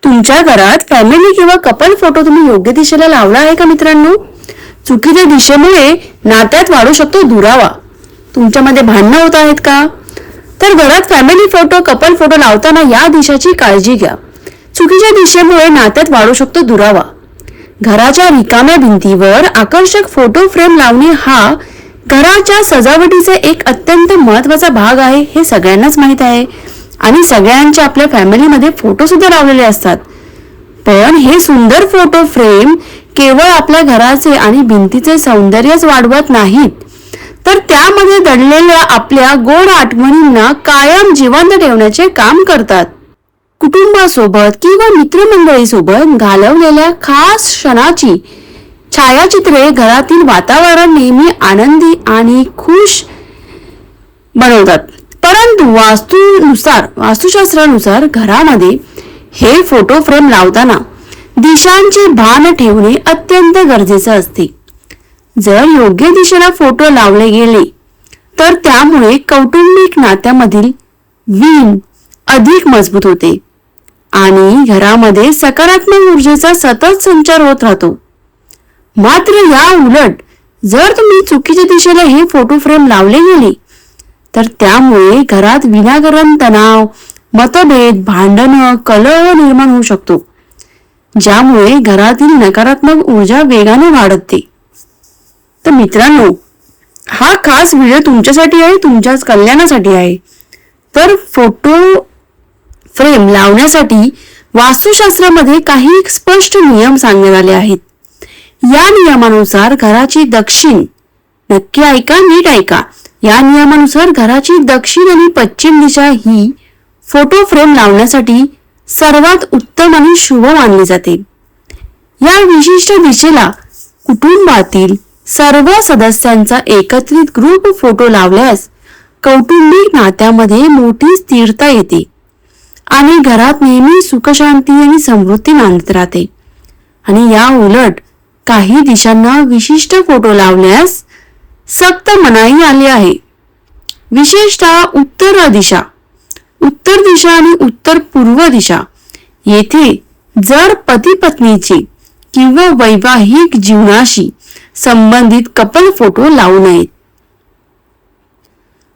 तुमच्या घरात फॅमिली किंवा कपल फोटो तुम्ही योग्य दिशेला लावला आहे का मित्रांनो? चुकीच्या दिशेमुळे नात्यात वाढू शकतो दुरावा. तुमच्यामध्ये भांडणं होत आहेत का? तर घरात फॅमिली फोटो कपल फोटो लावताना या दिशाची काळजी घ्या. चुकीच्या दिशेमुळे नात्यात वाढू शकतो दुरावा. घराच्या रिकाम्या भिंतीवर आकर्षक फोटो फ्रेम लावणे हा घराच्या सजावटीचा एक अत्यंत महत्वाचा भाग आहे, हे सगळ्यांनाच माहित आहे. आणि सगळ्यांच्या आपल्या फॅमिलीमध्ये फोटो सुद्धा लावलेले असतात. पण हे सुंदर फोटो फ्रेम केवळ आपल्या घराचे आणि भिंतीचे सौंदर्यच वाढवत नाहीत, तर त्यामध्ये दडलेल्या आपल्या गोड आठवणींना कायम जिवंत ठेवण्याचे काम करतात. कुटुंबासोबत किंवा मित्रमंडळीसोबत घालवलेल्या खास क्षणाची छायाचित्रे घरातील वातावरण नेहमी आनंदी आणि खुश बनवतात. परंतु वास्तुशास्त्रानुसार घरामध्ये हे फोटो फ्रेम लावताना दिशांचे भान ठेवणे अत्यंत गरजेचे असते. जर योग्य दिशेला फोटो लावले गेले तर त्यामुळे कौटुंबिक नात्यामधील वीण अधिक मजबूत होते आणि घरामध्ये सकारात्मक ऊर्जेचा सतत संचार होत राहतो. मात्र या उलट जर तुम्ही चुकीच्या दिशेला हे फोटो फ्रेम लावले गेले तर त्यामुळे घरात विनाकारण तणाव, मतभेद, भांडणं, कलह निर्माण होऊ शकतो, ज्यामुळे घरातील नकारात्मक ऊर्जा वेगाने वाढते. तर मित्रांनो, हा खास व्हिडिओ तुमच्यासाठी आहे, तुमच्याच कल्याणासाठी आहे. तर फोटो फ्रेम लावण्यासाठी वास्तुशास्त्रामध्ये काही स्पष्ट नियम सांगण्यात आले आहेत. या नियमानुसार घराची दक्षिण, नक्की ऐका, नीट ऐका, या नियमानुसार घराची दक्षिण आणि पश्चिम दिशा ही फोटो फ्रेम लावण्यासाठी सर्वात उत्तम आणि शुभ मानली जाते. या विशिष्ट दिशेला कुटुंबातील सर्व सदस्यांचा एकत्रित ग्रुप फोटो लावल्यास कौटुंबिक नात्यामध्ये मोठी स्थिरता येते आणि घरात नेहमी सुखशांती आणि समृद्धी नांदत राहते. आणि या उलट काही दिशांना विशिष्ट फोटो लावण्यास सक्त मनाई आली आहे. विशेषतः उत्तर दिशा आणि उत्तर पूर्व दिशा येथे जर पती पत्नीचे किंवा वैवाहिक जीवनाशी संबंधित कपल फोटो लावू नयेत.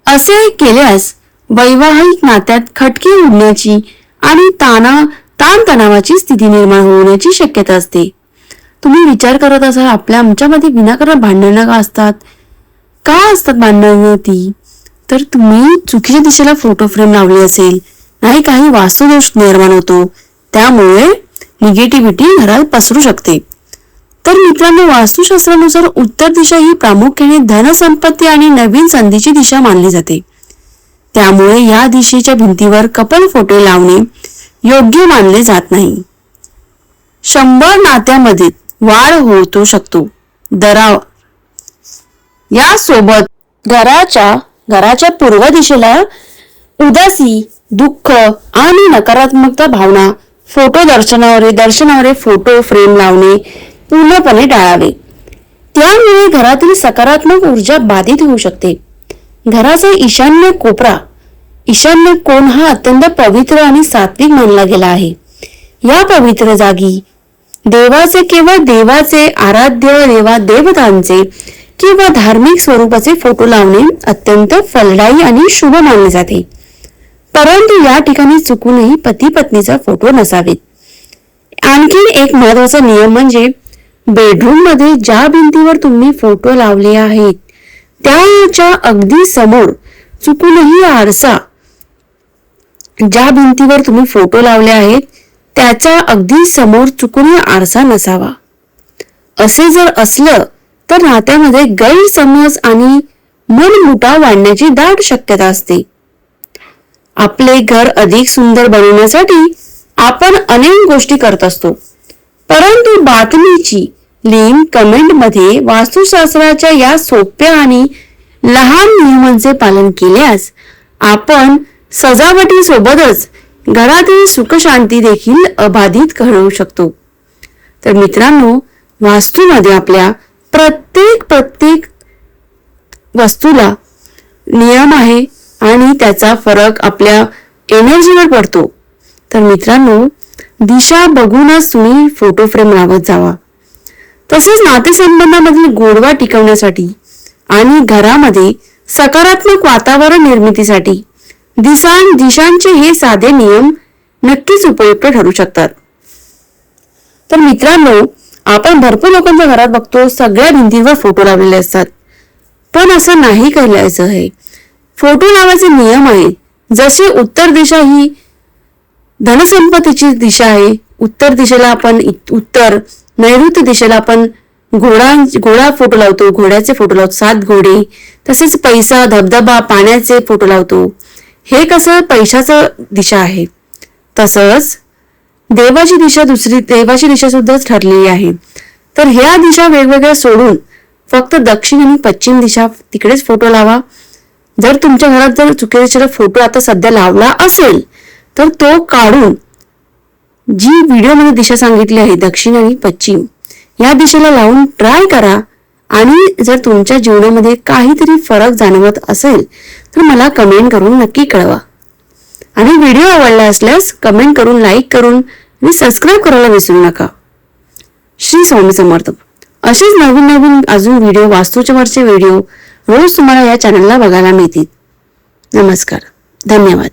असे केल्यास वैवाहिक नात्यात खटके उडण्याची आणि ताणतणावाची स्थिती निर्माण होण्याची शक्यता असते. तुम्ही विचार करत असाल, आमच्यामध्ये विनाकारण भांडणं का असतात भांडणं ती? तर तुम्ही चुकीच्या दिशेला फोटो फ्रेम लावली असेल, नाही काही वास्तुदोष निर्माण होतो, त्यामुळे निगेटिव्हिटी घरात पसरू शकते. तर मित्रांनो, वास्तुशास्त्रानुसार उत्तर दिशा ही प्रामुख्याने धनसंपत्ती आणि नवीन संधीची दिशा मानली जाते. त्यामुळे या दिशेच्या भिंतीवर कपल फोटो लावणे योग्य मानले जात नाही. 100 नात्यामध्ये वाढ होतो शकतो. यासोबत घराच्या पूर्व दिशेला उदासी, दुःख आणि नकारात्मकता भावना फोटो दर्शनावरे फोटो फ्रेम लावणे पूर्णपणे टाळावे. त्यामुळे घरातील सकारात्मक ऊर्जा बाधित होऊ शकते. घराचा ईशान्य कोण हा अत्यंत पवित्र आणि सात्विक मानला गेला आहे. या पवित्र जागी देवाचे आराध्य देवतांचे किंवा धार्मिक स्वरूपाचे फोटो लावणे अत्यंत फलदायी आणि शुभ मानले जाते. परंतु या ठिकाणी चुकूनही पती पत्नीचा फोटो नसावेत. आणखी एक महत्वाचा नियम म्हणजे बेडरूम मध्ये ज्या भिंतीवर तुम्ही फोटो लावले आहेत त्याच्या अगदी समोर चुकूनही आरसा, ज्या भिंतीवर तुम्ही फोटो लावले आहेत त्याच्या अगदी समोर चुकूनही आरसा नसावा. असे जर असलं तर नात्यामध्ये गैरसमज आणि मनमुटाव वाढण्याची दाट शक्यता असते. आपले घर अधिक सुंदर बनवण्यासाठी आपण अनेक गोष्टी करत असतो, परंतु बातमीची लिंक कमेंट मध्ये वास्तुशास्त्राच्या या सोप्या आणि लहान नियमांचे पालन केल्यास आपण सजावटीसोबतच घरातील सुखशांती देखील अबाधित घडवू शकतो. तर मित्रांनो, वास्तूमध्ये आपल्या प्रत्येक वस्तूला नियम आहे आणि त्याचा फरक आपल्या एनर्जीवर पडतो. तर मित्रांनो, दिशा बघूनच तुम्ही फोटो फ्रेम लावत जावा. तसेच नातेसंबंधामधील गोडवा टिकवण्यासाठी आणि घरामध्ये सकारात्मक वातावरण निर्मितीसाठी दिशांचे हे साधे नियम नक्कीच उपयुक्त ठरू शकतात. तर मित्रांनो, आपण भरपूर लोकांच्या घरात बघतो सगळ्या भिंतींवर फोटो लावलेले असतात, पण असं नाही करायचं आहे. फोटो लावायचे नियम आहेत. जसे उत्तर दिशा ही धनसंपत्तीची दिशा आहे, उत्तर दिशेला आपण उत्तर, नैऋत्य दिशेला आपण घोडा फोटो लावतो, घोड्याचे फोटो लावतो, 7 घोडे. तसेच पैसा, धबधबा, पाण्याचे फोटो लावतो. हे कसं पैशाचं दिशा आहे. तसंच देवाची दिशा सुद्धा ठरलेली आहे. तर ह्या दिशा वेगवेगळ्या सोडून फक्त दक्षिण आणि पश्चिम दिशा तिकडेच फोटो लावा. जर तुमच्या घरात जर चुकीच्या दिशेला फोटो आता सध्या लावला असेल तर तो काढून जी व्हिडिओमध्ये दिशा सांगितली आहे दक्षिण आणि पश्चिम या दिशेला लावून ट्राय करा. आणि जर तुमच्या जीवनामध्ये काहीतरी फरक जाणवत असेल तर मला कमेंट करून नक्की कळवा. आणि व्हिडिओ आवडला असल्यास कमेंट करून, लाईक करून आणि सबस्क्राईब करायला विसरू नका. श्री स्वामी समर्थ. असेच नवीन नवीन अजून व्हिडिओ, वास्तूच्या वरचे व्हिडिओ रोज तुम्हाला या चॅनलला बघायला मिळतील. नमस्कार, धन्यवाद.